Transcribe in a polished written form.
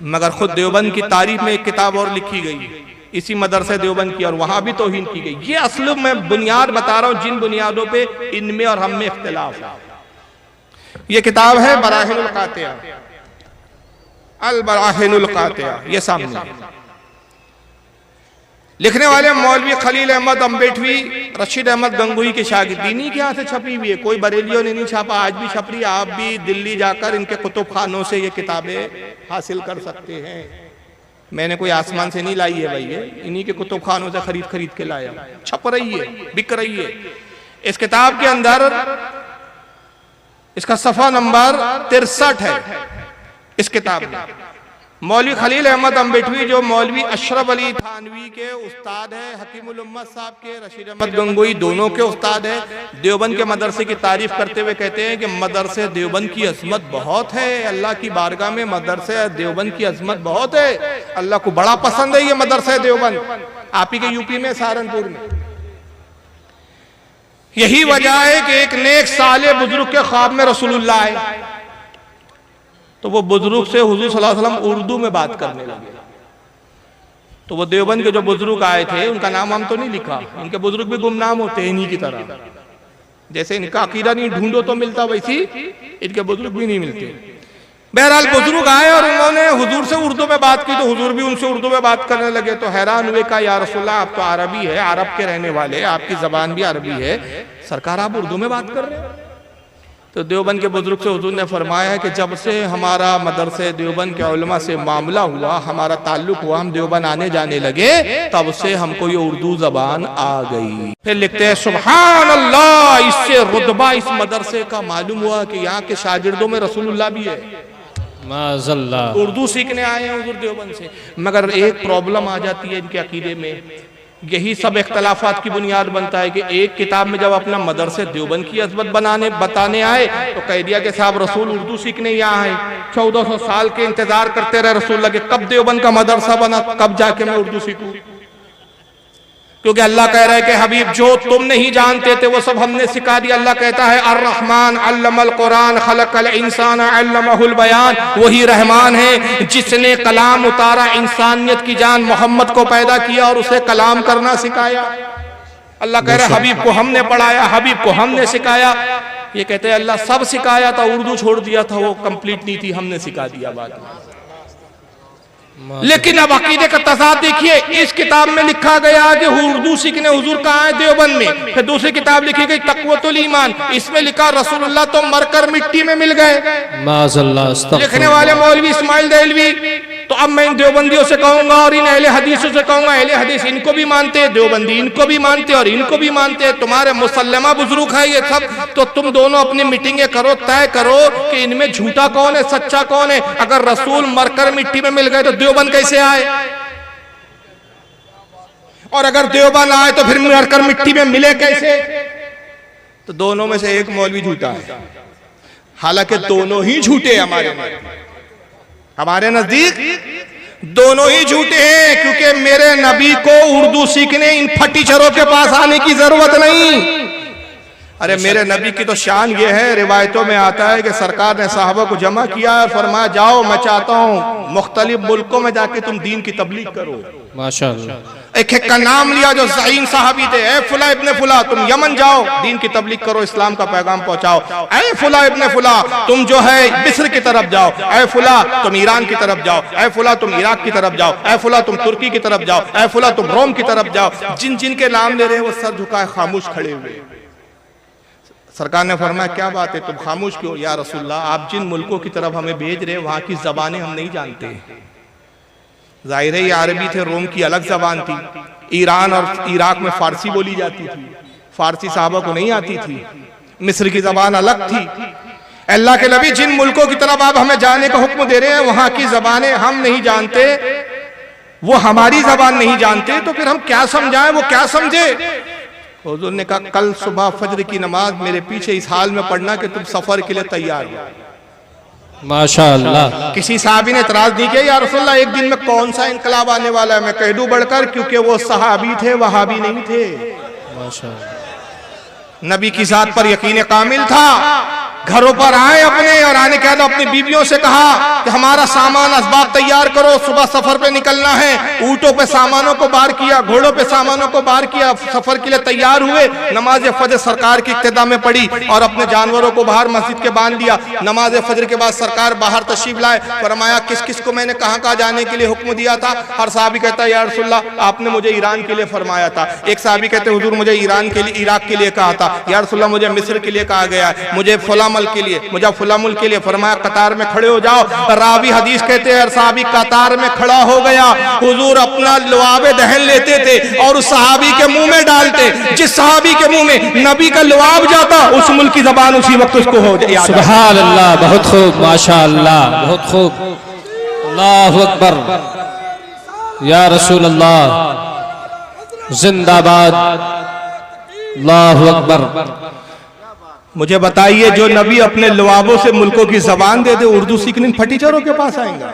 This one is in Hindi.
मगर खुद देवबंद की तारीफ में एक किताब और लिखी गई इसी मदरसे देवबंद की, और वहां भी तौहीन की गई। ये असल में बुनियाद बता रहा हूं जिन बुनियादों पे इनमें और हम में इख्तिलाफ है। ये किताब है बराहिनुल कातिया, अल बराहिनुल कातिया, ये सामने। लिखने वाले मौलवी खलील अहमद अम्बेटवी रशीद अहमद गंगोही के शागिर्द, इन्हीं के यहाँ से छपी हुई है, कोई बरेलियों ने नहीं छापा, आज भी छप रही है। आप भी दिल्ली जाकर इनके कुतुब खानों से ये किताबें हासिल कर सकते हैं। मैंने कोई आसमान से नहीं लाई है भाई, ये इन्हीं के कुतुब खानों से खरीद खरीद के लाया, छप रही है, बिक रही है। इस किताब के अंदर इसका सफा नंबर 63 है। इस किताब में मौलवी खलील अहमद अम्बेटवी जो मौलवी अशरफ अली थानवी के उस्ताद है, हकीमुल उम्मत साहब के, रशीद अहमद गंगोही दोनों के उस्ताद है, देवबंद के मदरसे की तारीफ करते हुए कहते हैं कि मदरसे देवबंद की अजमत बहुत है। अल्लाह की बारगाह में मदरसे देवबंद की अजमत बहुत है, अल्लाह को बड़ा पसंद है ये मदरसे देवबंद। आप ही के यूपी में, सहारनपुर में। यही वजह है कि एक नेक साले बुजुर्ग के ख्वाब में रसूलुल्लाह आए, तो वो बुजुर्ग से हुजूर सल्लल्लाहु अलैहि वसल्लम उर्दू में बात करने लगे। तो वो देवबंद के जो बुजुर्ग आए थे उनका नाम हम तो नहीं लिखा, इनके बुजुर्ग भी गुमनाम होते हैं इन्हीं की तरह। जैसे इनका अकीदा नहीं ढूंढो तो मिलता, वैसी इनके बुजुर्ग भी नहीं मिलते। बहरहाल बुजुर्ग आए और उन्होंने हुजूर से उर्दू में बात की, तो हुजूर भी उनसे उर्दू में बात करने लगे। तो हैरान हुए, कहा या रसूलल्लाह आप तो अरबी है, अरब के रहने वाले, आपकी जबान भी अरबी है, सरकार आप उर्दू में बात कर रहे हैं। तो देवबंद के बुजुर्ग से हुजूर ने फरमाया है कि जब से हमारा मदरसे देवबंद के उलमा से मामला हुआ, हमारा ताल्लुक हुआ, हम देवबंद आने जाने लगे, तब से हमको ये उर्दू जबान आ गई। फिर लिखते हैं सुभान अल्लाह, इससे रुतबा इस मदरसे का मालूम हुआ कि यहाँ के शागिर्दों में रसूलुल्लाह भी है, माज़अल्लाह, उर्दू सीखने आए हैं हुजूर देवबंद से। मगर एक प्रॉब्लम आ जाती है इनके अकीदे में, यही सब इख्तलाफात की बुनियाद बनता है कि एक किताब में जब अपना मदरसे देवबंद की अजमत बताने आए तो कह दिया कि साहब रसूल उर्दू सीखने यहाँ आए। 1400 साल के इंतजार करते रहे रसूल लगे कब देवबंद का मदरसा बना, कब जाके मैं उर्दू सीखूं। क्योंकि अल्लाह कह रहा है कि हबीब जो तुम नहीं जानते थे वो सब हमने सिखा दिया। अल्लाह कहता है अर्रहमान अल्लमल कुरान खलकल इंसान अल्लमहुल बयान, वही रहमान है जिसने कलाम उतारा, इंसानियत की जान मोहम्मद को पैदा किया और उसे कलाम करना सिखाया। अल्लाह कह रहा है हबीब को हमने पढ़ाया, हबीब को हमने सिखाया। ये कहते हैं अल्लाह सब सिखाया था, उर्दू छोड़ दिया था, वो कंप्लीट नहीं थी, हमने सिखा दिया बाद में। लेकिन अब अकीदे का तज़ाद देखिए, इस किताब में लिखा गया कि उर्दू सीखने हुजूर कहाँ है देवबंद में। फिर दूसरी किताब लिखी गई तक़वतुल ईमान, इसमें लिखा रसूलुल्लाह तो मरकर मिट्टी में मिल गए। माज़अल्लाह। लिखने वाले मौलवी इस्माइल देलवी, तो अब मैं इन देवबंदियों से कहूंगा और इन अहले हदीसों से कहूंगा, अहले हदीस इनको भी मानते हैं, देवबंदी इनको भी मानते हैं और इनको भी मानते हैं, तुम्हारे मुसल्लमा बुजुर्ग है ये सब, तो तुम दोनों अपनी मीटिंगें करो, तय करो कि इनमें झूठा कौन है सच्चा कौन है। अगर रसूल मरकर मिट्टी में मिल गए तो देवबंद कैसे आए, और अगर देवबंद आए तो फिर मरकर मिट्टी में मिले कैसे। तो दोनों में से एक मौलवी झूठा है, हालांकि दोनों ही झूठे हमारे नजदीक दोनों ही झूठे हैं। क्योंकि मेरे नबी को उर्दू सीखने इन फटीचरों के पास आने की जरूरत नहीं। अरे मेरे नबी की तो शान ये है, रिवायतों में आता है कि सरकार ने साहबा को जमा किया और फरमाया जाओ मैं चाहता हूँ मुख्तलिफ मुल्कों में जाके तुम दीन की तबलीग करो। माशाअल्लाह। एक एक का नाम लिया जो ज़ईन साहबी थे, ए फुला इब्ने फुला तुम यमन जाओ दीन की तबलीग करो, इस्लाम का पैगाम पहुंचाओ। ए फुला इब्ने फुला तुम जो है मिस्र की तरफ जाओ, ए फुला तुम ईरान की तरफ जाओ, ए फुला तुम इराक की तरफ जाओ, ए फुला तुम तुर्की की तरफ जाओ, ए फुला तुम रोम की तरफ जाओ। जिन जिन के नाम ले रहे वो सर झुकाए खामोश खड़े हुए। सरकार ने फरमाया क्या बात है तुम खामोश क्यों। या रसूलल्लाह आप जिन मुल्कों की तरफ हमें भेज रहे वहां की जबानें हम नहीं जानते। जाहिर है ये अरबी थे, रोम की अलग जबान थी, ईरान और इराक में फारसी बोली जाती थी, फारसी साहबा को नहीं आती थी, मिस्र की जबान अलग थी। अल्लाह के नबी जिन मुल्कों की तरफ आप हमें जाने का हुक्म दे रहे हैं वहां की जबानें हम नहीं जानते, वो हमारी जबान नहीं जानते, तो फिर हम क्या समझाएं, वो क्या समझे। हुजूर ने कहा कल सुबह फजर की नमाज मेरे पीछे इस हाल में पढ़ना कि तुम सफर के लिए तैयार हो। माशाअल्लाह। किसी साहबी ने एतराज नहीं किया या रसूलल्लाह एक दिन में कौन सा इनकलाब आने वाला है, मैं कह दूं बढ़कर, क्योंकि वो सहाबी थे वहाबी नहीं थे। माशाअल्लाह। नबी की जात पर यकीन कामिल था, घरों पर आए अपने, और आने के बाद अपनी बीवियों से कहा कि हमारा सामान असबाब तैयार करो, सुबह सफर पे निकलना है। ऊंटों पे सामानों को बार किया, घोड़ों पे सामानों को बार किया, सफर के लिए तैयार हुए। नमाज फजर सरकार की इक्तिदा में पढ़ी और अपने जानवरों को बाहर मस्जिद के बांध दिया। नमाज फजर के बाद सरकार बाहर तशरीफ लाए, फरमाया किस किस को मैंने कहाँ कहाँ जाने के लिए हुक्म दिया था। हर साहबी कहता है या रसूलल्लाह आपने मुझे ईरान के लिए फरमाया था। एक साहबी कहते हुजूर मुझे ईरान के लिए, इराक के लिए कहा था। या रसूलल्लाह मुझे मिस्र के लिए कहा गया है, मुझे फला मुल्क के लिए, मुझे फला मुल्क के लिए। फरमाया कतार में खड़े हो जाओ। रावी हदीस कहते हैं हर साहबी कतार में खड़ा हो गया। हुजूर अपना लुआबे दहन लेते थे और उस सहाबी के मुंह में डालते। जिस सहाबी के मुंह में नबी का लुआब जाता उस मुल्क की जबान उसी वक्त उसको हो जाती। सुभान अल्लाह, बहुत खूब, माशाअल्लाह, बहुत खूब। अल्लाहु अकबर, या रसूल अल्लाह जिंदाबाद, अल्लाहु अकबर। मुझे बताइए जो नबी अपने लुआबों से मुल्कों की जबान दे दे, उर्दू सीखने फटीचरों के पास आएंगे?